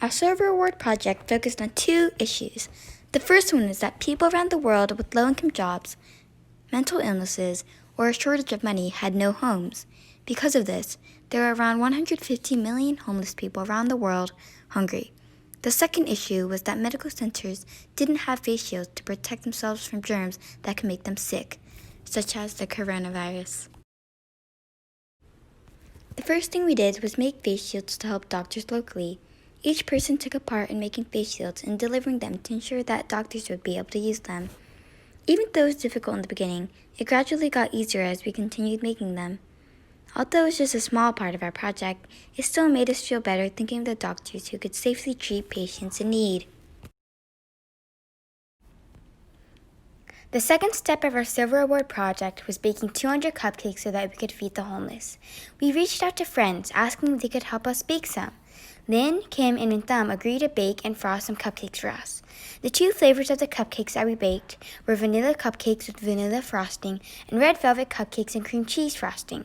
Our Server Award project focused on two issues. The first one is that people around the world with low-income jobs, mental illnesses, or a shortage of money had no homes. Because of this, there are around 150 million homeless people around the world hungry. The second issue was that medical centers didn't have face shields to protect themselves from germs that can make them sick, such as the coronavirus. The first thing we did was make face shields to help doctors locally. Each person took a part in making face shields and delivering them to ensure that doctors would be able to use them. Even though it was difficult in the beginning, it gradually got easier as we continued making them. Although it was just a small part of our project, it still made us feel better thinking of the doctors who could safely treat patients in need. The second step of our Silver Award project was baking 200 cupcakes so that we could feed the homeless. We reached out to friends, asking if they could help us bake some. Lynn, Kim, and Thumb agreed to bake and frost some cupcakes for us. The two flavors of the cupcakes that we baked were vanilla cupcakes with vanilla frosting and red velvet cupcakes and cream cheese frosting.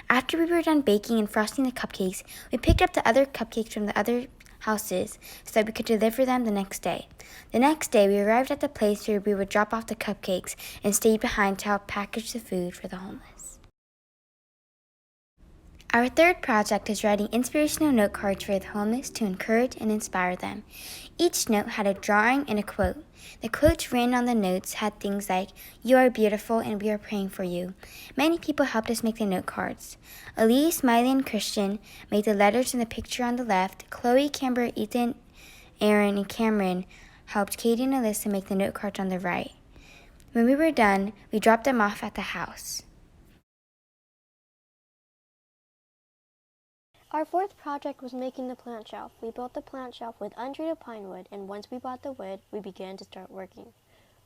After we were done baking and frosting the cupcakes, we picked up the other cupcakes from the other houses so that we could deliver them the next day. The next day, we arrived at the place where we would drop off the cupcakes and stayed behind to help package the food for the homeless. Our third project is writing inspirational note cards for the homeless to encourage and inspire them. Each note had a drawing and a quote. The quotes written on the notes had things like, "You are beautiful and we are praying for you." Many people helped us make the note cards. Elise, Smiley, and Christian made the letters in the picture on the left. Chloe, Camber, Ethan, Aaron, and Cameron helped Katie and Alyssa make the note cards on the right. When we were done, we dropped them off at the house. Our fourth project was making the plant shelf. We built the plant shelf with untreated pine wood, and once we bought the wood, we began to start working.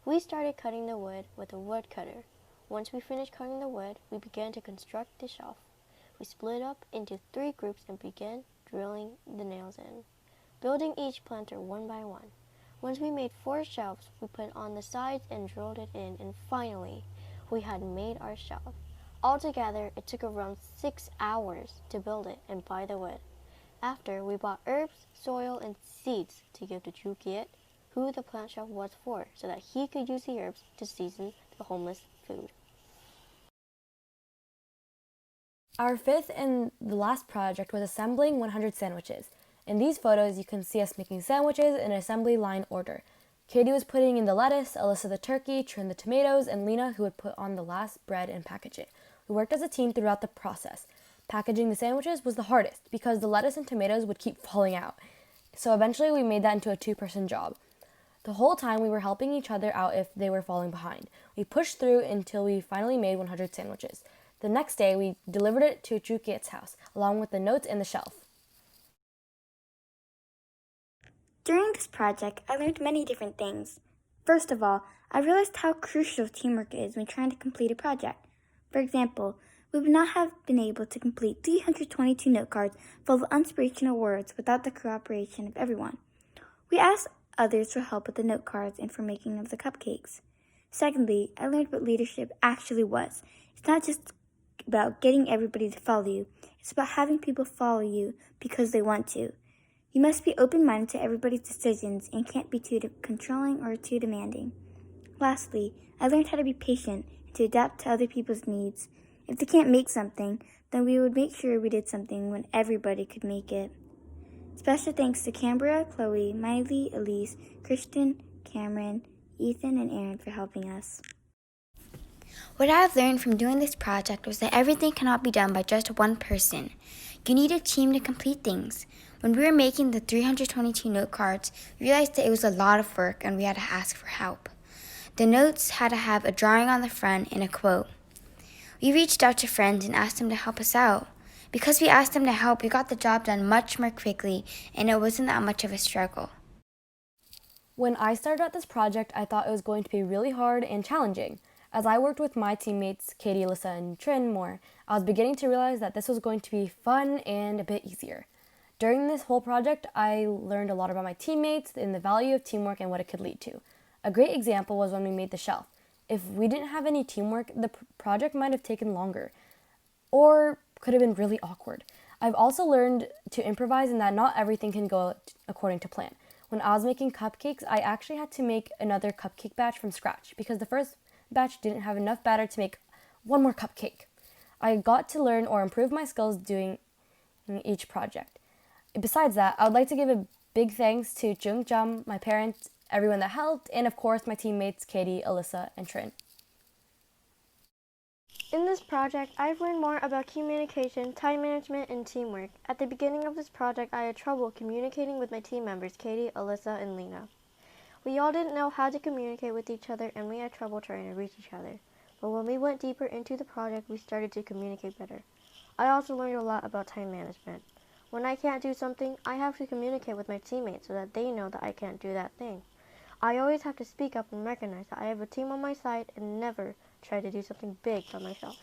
We started cutting the wood with a wood cutter. Once we finished cutting the wood, we began to construct the shelf. We split up into 3 groups and began drilling the nails in, building each planter one by one. Once we made 4 shelves, we put on the sides and drilled it in, and finally, we had made our shelf. Altogether, it took around 6 hours to build it and buy the wood. After, we bought herbs, soil, and seeds to give to Jukiet, who the plant shelf was for, so that he could use the herbs to season the homeless food. Our fifth and the last project was assembling 100 sandwiches. In these photos, you can see us making sandwiches in assembly line order. Katie was putting in the lettuce, Alyssa the turkey, Trinh the tomatoes, and Leena who would put on the last bread and package it. We worked as a team throughout the process. Packaging the sandwiches was the hardest because the lettuce and tomatoes would keep falling out. So eventually we made that into a 2-person job. The whole time we were helping each other out if they were falling behind. We pushed through until we finally made 100 sandwiches. The next day we delivered it to Chukiet's house, along with the notes and the shelf. During this project, I learned many different things. First of all, I realized how crucial teamwork is when trying to complete a project. For example, we would not have been able to complete 322 note cards full of inspirational words without the cooperation of everyone. We asked others for help with the note cards and for making of the cupcakes. Secondly, I learned what leadership actually was. It's not just about getting everybody to follow you. It's about having people follow you because they want to. You must be open-minded to everybody's decisions and can't be too controlling or too demanding. Lastly, I learned how to be patient and to adapt to other people's needs. If they can't make something, then we would make sure we did something when everybody could make it. Special thanks to Canberra, Chloe, Miley, Elise, Christian, Cameron, Ethan, and Aaron for helping us. What I've learned from doing this project was that everything cannot be done by just one person. You need a team to complete things. When we were making the 322 note cards, we realized that it was a lot of work and we had to ask for help. The notes had to have a drawing on the front and a quote. We reached out to friends and asked them to help us out. Because we asked them to help, we got the job done much more quickly and it wasn't that much of a struggle. When I started out this project, I thought it was going to be really hard and challenging. As I worked with my teammates, Katie, Alyssa, and Trinh more, I was beginning to realize that this was going to be fun and a bit easier. During this whole project, I learned a lot about my teammates and the value of teamwork and what it could lead to. A great example was when we made the shelf. If we didn't have any teamwork, the project might have taken longer or could have been really awkward. I've also learned to improvise and that not everything can go according to plan. When I was making cupcakes, I actually had to make another cupcake batch from scratch because the first batch didn't have enough batter to make one more cupcake. I got to learn or improve my skills doing each project. Besides that, I would like to give a big thanks to Jung Jum, my parents, everyone that helped, and of course my teammates Katie, Alyssa, and Trinh. In this project, I've learned more about communication, time management, and teamwork. At the beginning of this project, I had trouble communicating with my team members, Katie, Alyssa, and Leena. We all didn't know how to communicate with each other, and we had trouble trying to reach each other. But when we went deeper into the project, we started to communicate better. I also learned a lot about time management. When I can't do something, I have to communicate with my teammates so that they know that I can't do that thing. I always have to speak up and recognize that I have a team on my side and never try to do something big by myself.